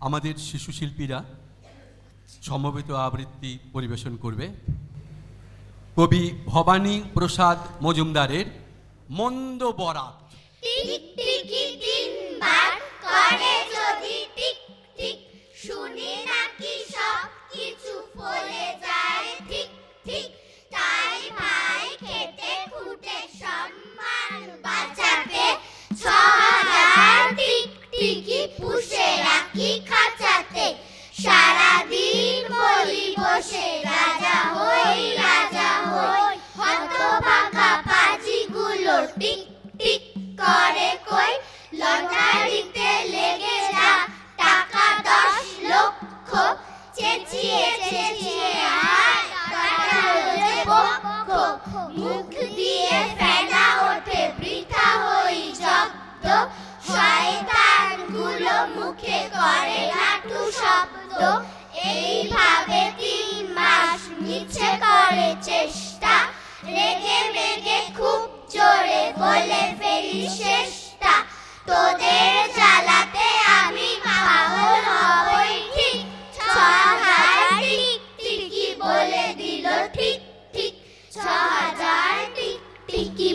আমাদের শিশু শিল্পীরা সমবেত আবৃত্তি পরিবেশন করবে। কবি ভবানী প্রসাদ মজুমদারের মন্দ বরাত। টিক টিকি তিনবার করে যদি টিক টিক, শুনি নাকি সব কিছু ফলে যায় ঠিক ঠিক। তাই ভাই খেটে খুঁটে সম্মান বাঁচাতে ৬,০০০ টিক টিকি পুষে রাখি খাঁচাতে। সারাদিন বলি বসে রাজা হই রাজা হই, হতভাগা পাজিগুলো টিক টিক করে কই। লটারিতে লেগে যা টাকা ১০ লক্ষ, চেঁচিয়ে চেঁচিয়ে আর কাটা হয়ে বক্ষ। মুখ দিয়ে ফেনা ওঠে বৃথা হই জব্দ, শয়তানগুলো মুখে করে নাটু শব্দ। এইভাবে ৩ মাস মিছে করে চেষ্টা, রেগে মেগে খুব জোরে বলে ফেলি শেষটা। তোদের জ্বালাতে আমি পাগল হবই ঠিক, ৬,০০০ টিক টিকি বলে দিল ঠিক ঠিক। ৬,০০০ টিক টিকি